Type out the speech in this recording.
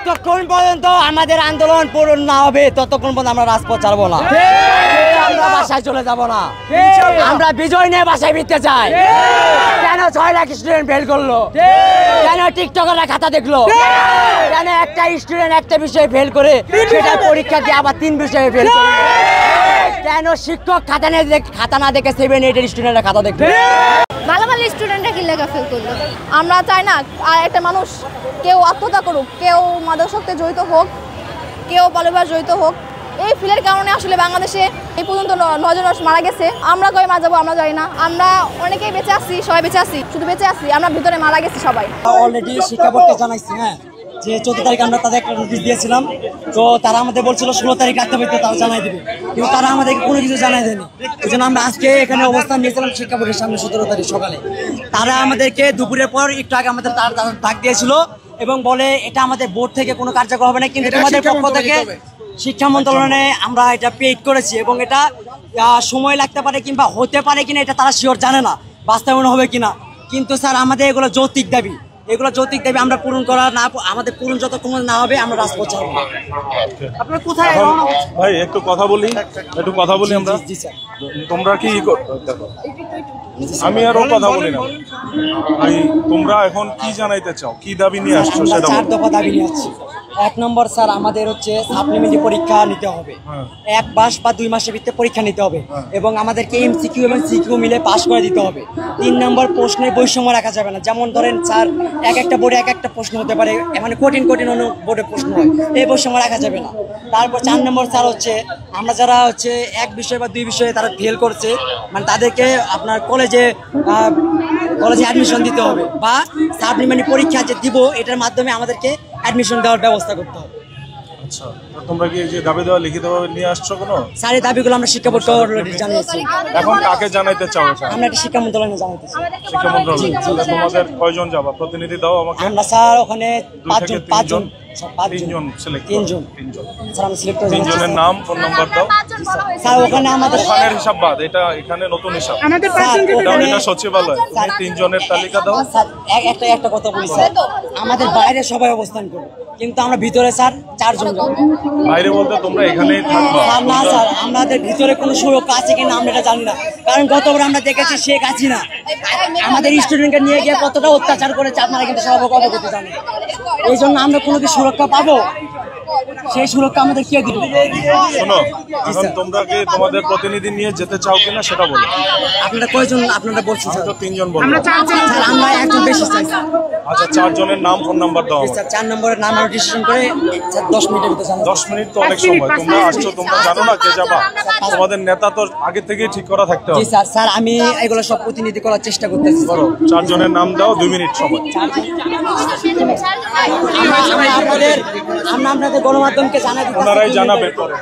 ততক্ষণ পর্যন্ত আমাদের আন্দোলন পূরণ না হবে ততক্ষণ পর্যন্ত আমরা রাজপথ ছাড়বো না, আমরা বাসায় চলে যাব না। আমরা বিজয় নিয়ে বাসায় ফিরতে চাই। কেন 6 লাখ স্টুডেন্ট ফেল করলো? কেন টিকটকাররা খাতা দেখলো? কেন একটা স্টুডেন্ট একটা বিষয়ে ফেল করে সেটা পরীক্ষা দিয়ে আবার 3 বিষয়ে ফেল করে? কেন শিক্ষক খাতা না দেখে 7, 8 এর স্টুডেন্টরা খাতা দেখলো? ভালো ভালো স্টুডেন্টরা কি লেখা ফেল করলো? আমরা চাই না আর একটা মানুষ কেউ আত্মহত্যা করুক, কেউ মাদকাসক্তে জড়িত হোক, কেউ বাল্যবিবাহে জড়িত হোক। এই ফিলের কারণে আসলে বাংলাদেশে এই পর্যন্ত 9 জন মারা গেছে। আমরা কই মারা যাবো আমরা জানি না। আমরা অনেকেই বেঁচে আছি, সবাই বেঁচে আছি, শুধু বেঁচে আছি, আমরা ভিতরে মারা গেছি সবাই। অলরেডি শিক্ষা বোর্ডকে জানাইছি যে 14 তারিখ আমরা তাদের একটা নোটিশ দিয়েছিলাম, তো তারা আমাদের বলছিল 16 তারিখ রাখতে পারতে তাও জানাই দেবে, কিন্তু তারা আমাদেরকে কোনো কিছু জানাই দেয়নি। এই জন্য আমরা আজকে এখানে অবস্থান নিয়েছিলাম শিক্ষা বোর্ডের সামনে 17 তারিখ সকালে। তারা আমাদেরকে দুপুরের পর একটু আগে আমাদের তারা ডাক দিয়েছিল এবং বলে এটা আমাদের বোর্ড থেকে কোনো কার্যকর হবে না, কিন্তু তোমাদের পক্ষ থেকে শিক্ষা মন্ত্রণালয়ে আমরা এটা পেইড করেছি এবং এটা সময় লাগতে পারে কিংবা হতে পারে কিনা এটা তারা শিওর জানে না বাস্তবায়ন হবে কিনা। কিন্তু স্যার আমাদের এগুলো যৌক্তিক দাবি, আমরা পূরণ করা না, আমাদের পূরণ যতক্ষণ না হবে আমরা রাজপথ ছাড়বো না। আপনারা কোথায় ভাই একটু কথা বলি আমরা। তোমরা কি আমি আরো কথা বলি না ভাই, তোমরা এখন কি জানাইতে চাও, কি দাবি নিয়ে আসছো? সেটা 4 দফা দাবি নিয়ে আসছি। 1 নম্বর স্যার আমাদের হচ্ছে সাপ্লিমেন্টারি পরীক্ষা নিতে হবে, 1 মাস বা 2 মাসের ভিতরে পরীক্ষা নিতে হবে এবং আমাদেরকে এমসিকিউ এবং সিকিউ মিলে পাস করে দিতে হবে। 3 নম্বর প্রশ্নের বৈষম্য রাখা যাবে না, যেমন ধরেন স্যার এক একটা বোর্ডে এক একটা প্রশ্ন হতে পারে, মানে কঠিন অন্য বোর্ডে প্রশ্ন হয়, এই বৈষম্য রাখা যাবে না। তারপর 4 নম্বর স্যার হচ্ছে আমরা যারা হচ্ছে 1 বিষয় বা 2 বিষয়ে তারা ফেল করছে, মানে তাদেরকে আপনার কলেজে অ্যাডমিশন দিতে হবে বা সাপ্লিমেন্টারি পরীক্ষা যে দিব এটার মাধ্যমে আমাদেরকে অ্যাডমিশন দেওয়ার ব্যবস্থা করতে হবে। আচ্ছা, তোমরা কি যে দাবি দেওয়া লিখিতভাবে নিয়ে আসছো কোনো? স্যার এই দাবিগুলো আমরা শিক্ষা বোর্ডকে অলরেডি জানিয়েছি। এখন কাকে জানাইতে চাও? আমরা একটা শিক্ষা মন্ত্রণালয়ে জানাইতেছি। শিক্ষা মন্ত্রণালয় তোমাদের কয়জন যাবা? প্রতিনিধি দাও আমাকে। আমরা স্যার ওখানে 5 জন 3 জন সিলেক্ট 3 জন স্যার আমরা সিলেক্ট করে 3 জনের নাম ফোন নাম্বার দাও স্যার। ওখানে আমাদের ওখানের হিসাব বাদ, এটা এখানে নতুন হিসাব আমাদের 5 জন এটা সচিবালয়। 3 জনের তালিকা দাও স্যার। একটা কথা বলি স্যার, আমাদের বাইরে সবাই অবস্থান করে কিন্তু আমরা ভিতরে স্যার 4 জন যাব। বাইরে বলতে তোমরা এখানেই থাকবা? স্যার না স্যার, আমাদের ভিতরে কোনো সুরক্ষা আছে কিনা আমরা এটা জানি না, কারণ গতবার আমরা দেখেছি শেখ হাসিনা আমাদের স্টুডেন্টকে নিয়ে গিয়ে কতটা অত্যাচার করেছে আপনারা কিন্তু সবাই অবগত জানেন। এই জন্য আমরা কোনো কি সুরক্ষা পাবো? সেই সুরক্ষা আমাদের কে দিবে? শোনো, এখন তোমরা কি তোমাদের প্রতিনিধি নিয়ে যেতে চাও কিনা সেটা বলো। আপনারা কয়জন আপনারা বলছেন? স্যার তো 3 জন বলবো। স্যার আমরা একজন বেশি চাই। আচ্ছা, 4 জনের নাম ফোন নাম্বার দাও স্যার। 4 নম্বরের নাম আমরা ডিসিশন করে স্যার 10 মিনিটের ভিতরে জানাবো। 10 মিনিট তো অনেক সময়, তোমরা আসছো, তোমরা জানো না কে যাবা? তোমাদের নেতা তো আগে থেকেই ঠিক করা থাকতে হবে। জি স্যার। স্যার আমি এগুলো সব প্রতিনিধি করার চেষ্টা করতেছি। করো, 4 জনের নাম দাও, 2 মিনিট সময়। আমরা আপনাদের গণমাধ্যমকে জানাই দিচ্ছি, ওনারাই জানাবে পরে।